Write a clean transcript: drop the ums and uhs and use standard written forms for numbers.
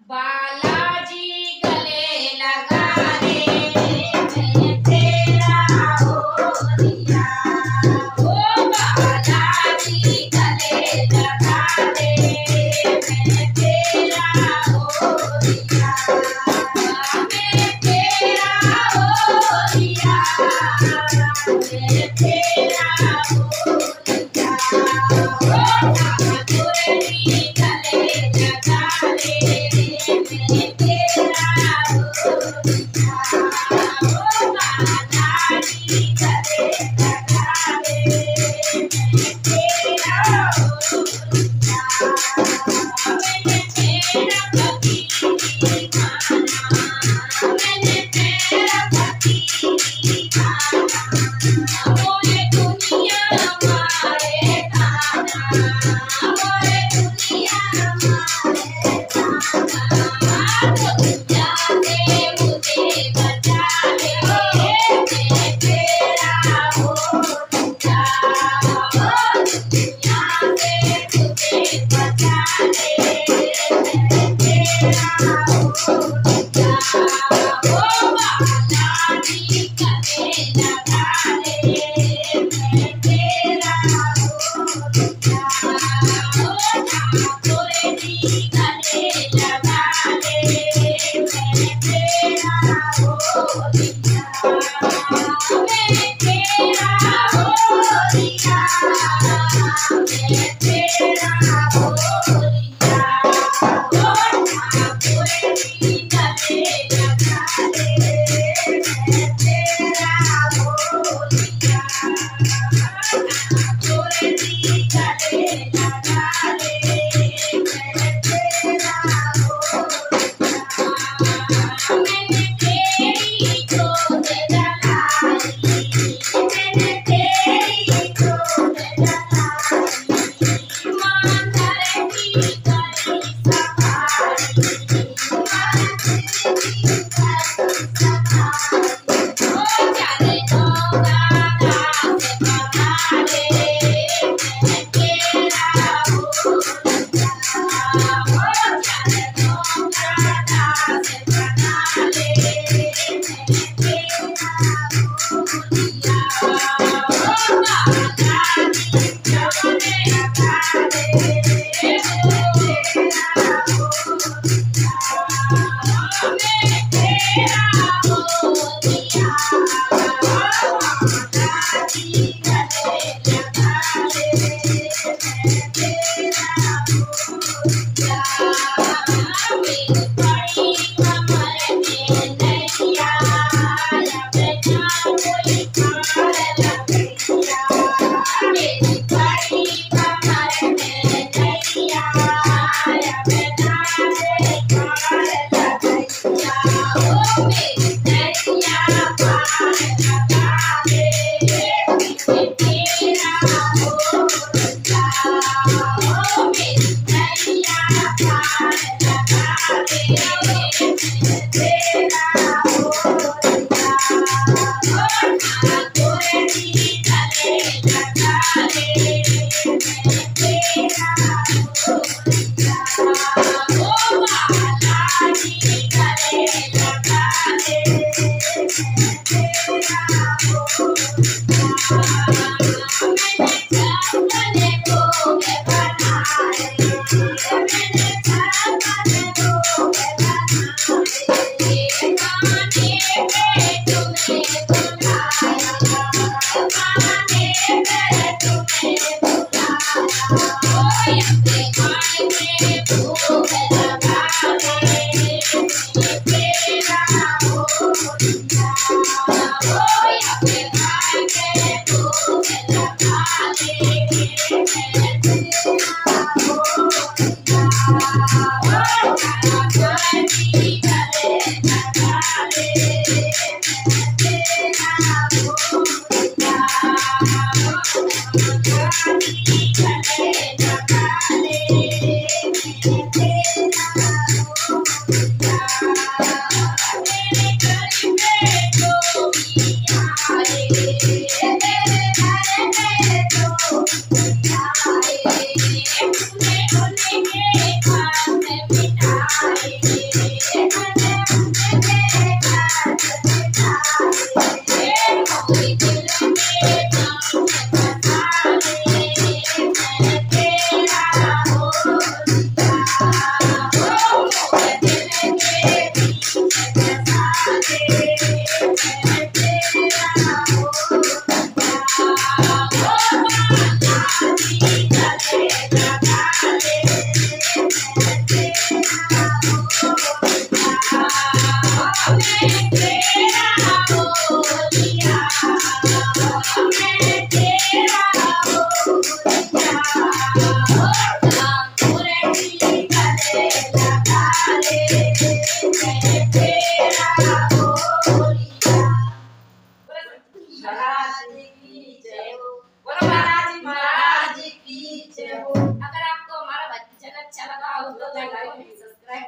बालाजी गले लगा ले मैं तेरा हो दिया, ओ बालाजी गले लगा ले मैं तेरा हो दिया, मैं तेरा हो दिया, मैं तेरा हो दिया, ओ ठाकुरनी गले लगा ले मैं तेरा हो दिया, ओ बालाजी गले लगा ले मैं तेरा हो दिया, मैंने तेरा पति दीवाना, मैंने तेरा पति दीवाना, मोरे दुनिया मारे खाना, मोरे दुनिया मारे खाना, तो दुनिया से मुझे बचा ले मैं तेरा हो दिया, ओ दुनिया से मुझे बचा ले मैं तेरा हो दिया, ओ बालाजी गले लगा ले मैं तेरा हो दिया, ओ ठाकुरनी गले लगा ले मैं तेरा हो दिया, मैं तेरा हो दिया, मैं तेरा हो दिया, ओ ठाकुरनी गले लगा ले मैं तेरा हो दिया, ठाकुरनी गले लगा ले मैं तेरा हो दिया, मैंने तेरी गोद जलाई, मैंने तेरी गोद जलाई, माँ धरती करी सफारी, माँ धरती करी सफारी, ओ चरणों का दास बना ले मैं तेरा हो दिया, ओ चरणों का दास बना ले मैं तेरा हो दिया, ओ बालाजी गले लगा ले मैं तेरा हो दिया, मैं तेरा हो दिया, बालाजी गले लगा ले मैं तेरा हो दिया, मेरी बड़ी कमर में नैया अब ना कोई पार लगैया, मेरी बड़ी कमर में नैया अब ना कोई पार लगैया, ओ मेरी नैया पार लगा ले मैं तेरा हो दिया, ओ मेरी नैया पार लगा ले मैं तेरा हो दिया, ओ ठाकुरनी गले लगा ले मैं तेरा हो दिया, ओ बालाजी गले लगा ले मैं तेरा बालाजी महाराज की जय हो। अगर आपको हमारा भजन अच्छा लगा हो तो लाइक सब्सक्राइब